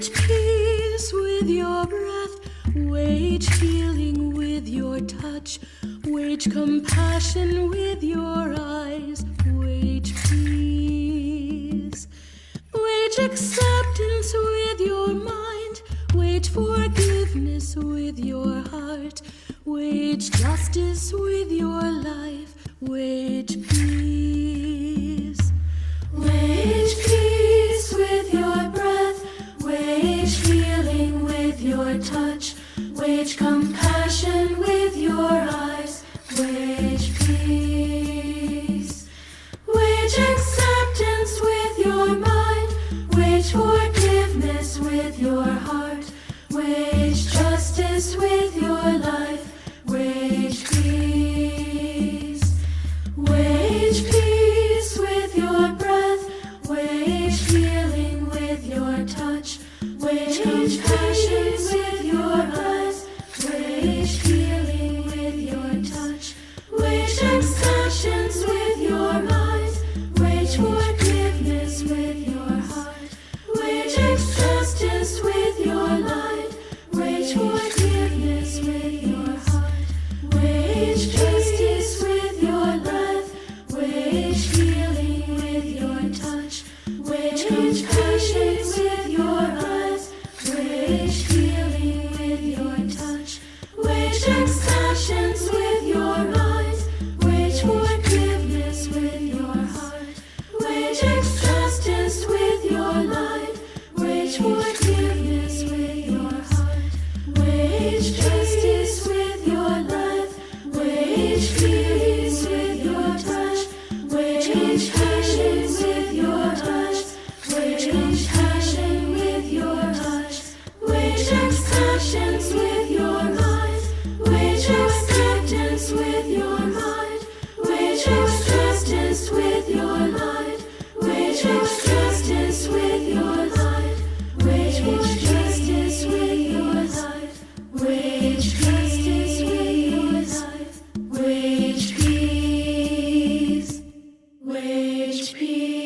Wage peace with your breath, wage healing with your touch, wage compassion with your eyes, wage peace. Wage acceptance with your mind, wage forgiveness with your heart, wage justice with your life, wage peace. Wage peace with your breath, wage healing with your touch, wage compassion with your eyes, wage peace. Wage acceptance with your mind, wage forgiveness with your heart, wage justice with your life, wage peace. Wage peace with your breath, wage healing with your touch, wage compassion with your eyes, wage healing with your touch, wage acceptance with your mind, wage forgiveness with your heart, wage justice with your life, wage forgiveness with your heart, wage justice with your life, wage healing with your touch, wage compassion with your eyes, wage healing with your touch, wage acceptance with your mind, wage forgiveness with your heart, wage justice with your life, wage forgiveness with your heart, wage justice with your life, wage peace with your touch, wage compassion with your touch, wage compassion with your touch, wage acceptance with your mind, wage acceptance with your mind, wage justice with your life, wage justice with your life, wage justice with your life, wage justice with your life, wage peace, wage peace.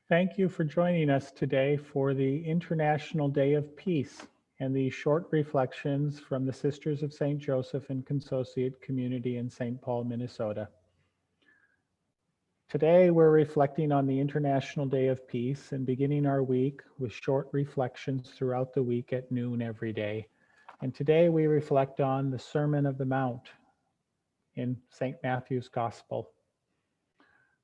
Thank you for joining us today for the International Day of Peace and the short reflections from the Sisters of St. Joseph and Consociate Community in St. Paul, Minnesota. Today, we're reflecting on the International Day of Peace and beginning our week with short reflections throughout the week at noon every day. And today we reflect on the Sermon of the Mount in St. Matthew's Gospel,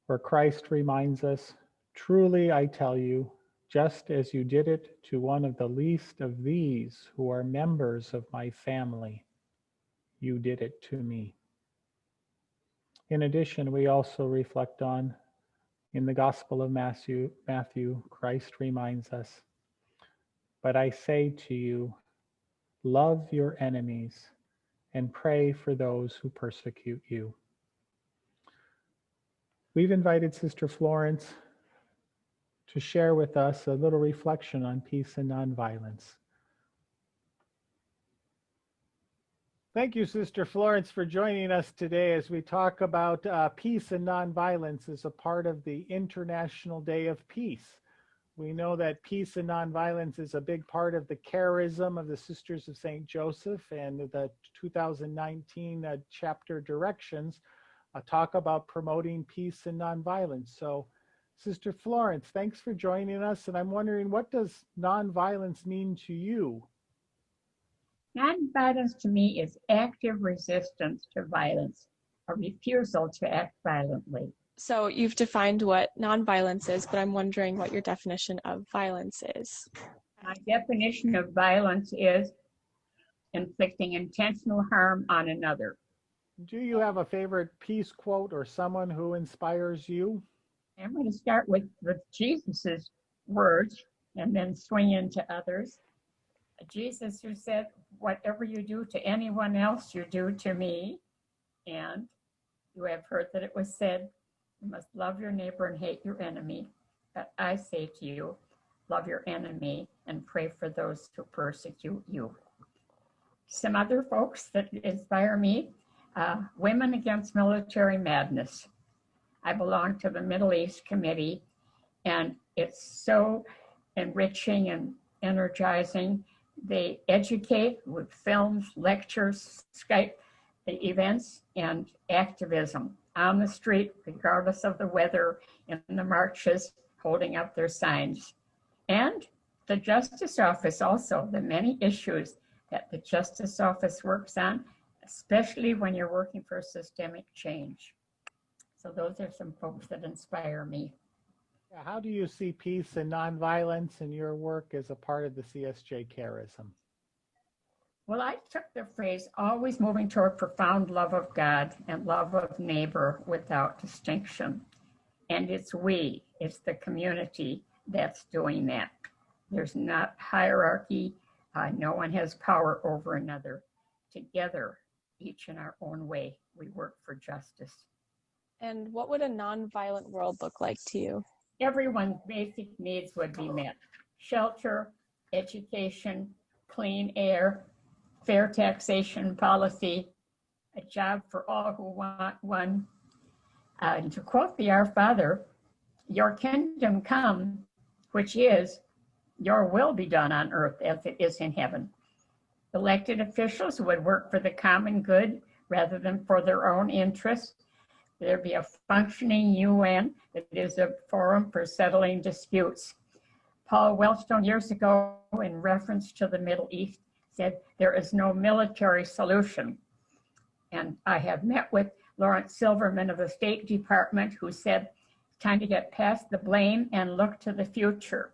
where Christ reminds us, "Truly I tell you, just as you did it to one of the least of these who are members of my family, you did it to me." In addition, we also reflect on, in the Gospel of Matthew, Christ reminds us, "But I say to you, love your enemies and pray for those who persecute you." We've invited Sister Florence to share with us a little reflection on peace and nonviolence. Thank you, Sister Florence, for joining us today as we talk about peace and nonviolence as a part of the International Day of Peace. We know that peace and nonviolence is a big part of the charism of the Sisters of St. Joseph, and the 2019 chapter directions talk about promoting peace and nonviolence. So, Sister Florence, thanks for joining us, and I'm wondering, what does nonviolence mean to you? Nonviolence to me is active resistance to violence, a refusal to act violently. So you've defined what nonviolence is, but I'm wondering what your definition of violence is. My definition of violence is inflicting intentional harm on another. Do you have a favorite peace quote or someone who inspires you? I'm going to start with Jesus's words and then swing into others. Jesus, who said, "Whatever you do to anyone else, you do to me." And you have heard that it was said, "You must love your neighbor and hate your enemy." But I say to you, love your enemy and pray for those who persecute you. Some other folks that inspire me, Women Against Military Madness. I belong to the Middle East Committee, and it's so enriching and energizing. They educate with films, lectures, Skype events, and activism on the street, regardless of the weather, in the marches, holding up their signs. And the Justice Office also, the many issues that the Justice Office works on, especially when you're working for systemic change. So those are some folks that inspire me. How do you see peace and nonviolence in your work as a part of the CSJ charism? Well, I took the phrase, always moving toward profound love of God and love of neighbor without distinction. And it's we, it's the community that's doing that. There's not hierarchy. No one has power over another. Together, each in our own way, we work for justice. And what would a nonviolent world look like to you? Everyone's basic needs would be met. Shelter, education, clean air, fair taxation policy, a job for all who want one. And to quote the Our Father, your kingdom come, which is, your will be done on earth as it is in heaven. Elected officials would work for the common good rather than for their own interests. There'd be a functioning UN that is a forum for settling disputes. Paul Wellstone years ago, in reference to the Middle East, said there is no military solution. And I have met with Lawrence Silverman of the State Department, who said it's time to get past the blame and look to the future.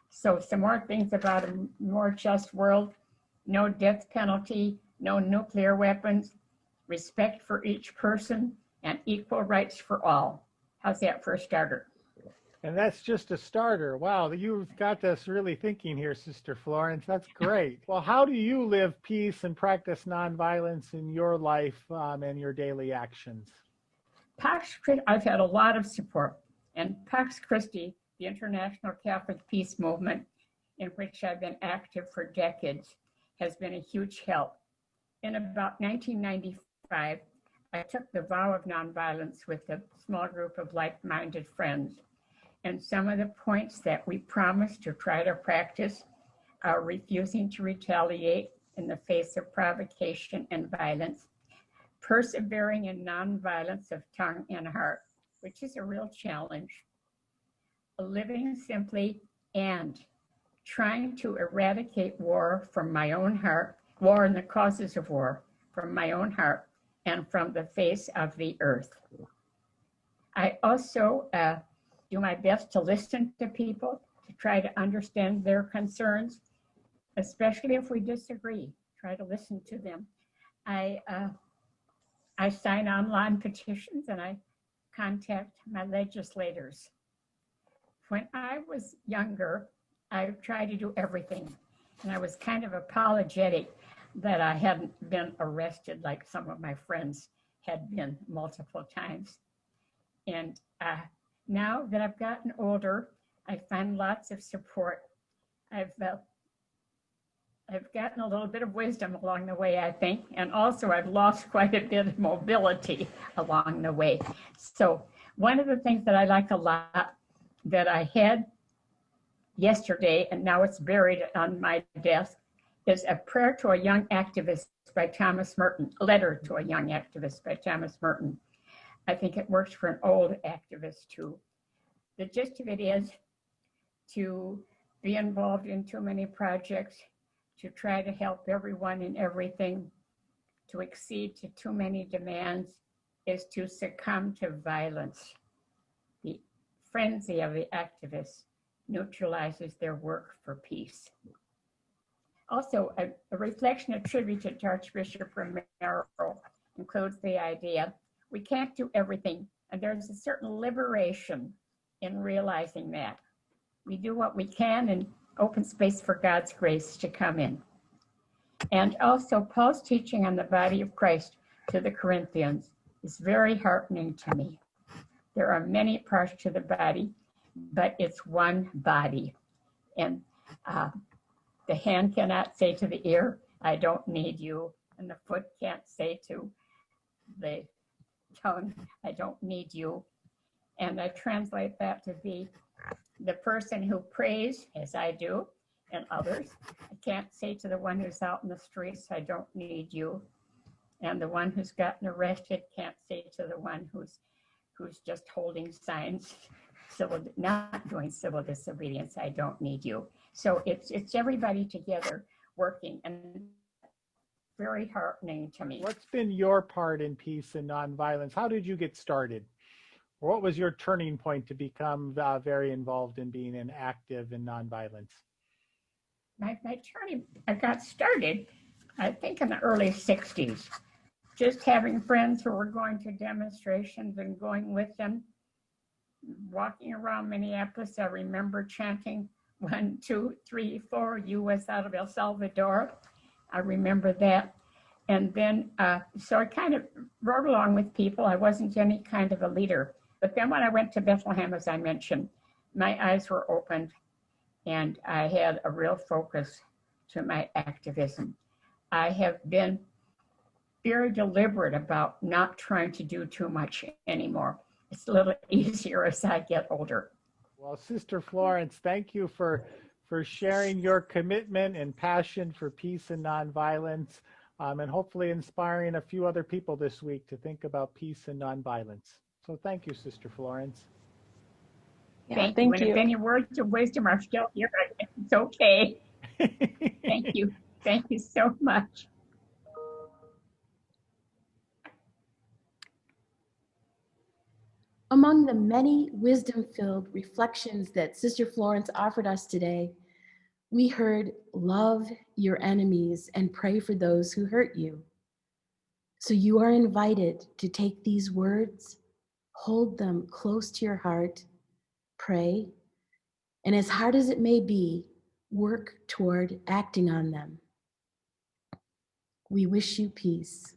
So some more things about a more just world: no death penalty, no nuclear weapons, respect for each person, and equal rights for all. How's that for a starter? And that's just a starter. Wow, you've got us really thinking here, Sister Florence. That's great. Well, how do you live peace and practice nonviolence in your life and your daily actions? I've had a lot of support. And Pax Christi, the International Catholic Peace Movement, in which I've been active for decades, has been a huge help. In about 1995, I took the vow of nonviolence with a small group of like-minded friends. And some of the points that we promised to try to practice are refusing to retaliate in the face of provocation and violence, persevering in nonviolence of tongue and heart, which is a real challenge, living simply, and trying to eradicate war from my own heart, war and the causes of war from my own heart and from the face of the earth. I also do my best to listen to people, to try to understand their concerns, especially if we disagree, try to listen to them. I sign online petitions and I contact my legislators. When I was younger, I tried to do everything, and I was kind of apologetic that I hadn't been arrested like some of my friends had been multiple times. And now that I've gotten older, I find lots of support. I've gotten a little bit of wisdom along the way, I think, and also I've lost quite a bit of mobility along the way. So one of the things that I like a lot that I had yesterday, and now it's buried on my desk, is a prayer to a young activist by Thomas Merton, a letter to a young activist by Thomas Merton. I think it works for an old activist too. The gist of it is to be involved in too many projects, to try to help everyone and everything, to accede to too many demands, is to succumb to violence. The frenzy of the activists neutralizes their work for peace. Also, a reflection attributed to Archbishop Romero includes the idea we can't do everything, and there's a certain liberation in realizing that. We do what we can and open space for God's grace to come in. And also, Paul's teaching on the body of Christ to the Corinthians is very heartening to me. There are many parts to the body, but it's one body. And the hand cannot say to the ear, I don't need you. and the foot can't say to the tongue, I don't need you. And I translate that to be the person who prays, as I do, and others. I can't say to the one who's out in the streets, I don't need you. And the one who's gotten arrested can't say to the one who's just holding signs, not doing civil disobedience, I don't need you. So it's everybody together working, and very heartening to me. What's been your part in peace and nonviolence? How did you get started? What was your turning point to become very involved in being an active in nonviolence? I got started, I think, in the early 60s. Just having friends who were going to demonstrations and going with them. Walking around Minneapolis, I remember chanting 1, 2, 3, 4, U.S. out of El Salvador. I remember that. And then, so I kind of rode along with people. I wasn't any kind of a leader. But then when I went to Bethlehem, as I mentioned, my eyes were opened and I had a real focus to my activism. I have been very deliberate about not trying to do too much anymore. It's a little easier as I get older. Well, Sister Florence, thank you for sharing your commitment and passion for peace and nonviolence, and hopefully inspiring a few other people this week to think about peace and nonviolence. So thank you, Sister Florence. Yeah, Thank you. thank And you. if any words of wisdom are still here, it's okay. Thank you. Thank you so much. Among the many wisdom-filled reflections that Sister Florence offered us today, we heard, love your enemies and pray for those who hurt you. So you are invited to take these words, hold them close to your heart, pray, and as hard as it may be, work toward acting on them. We wish you peace.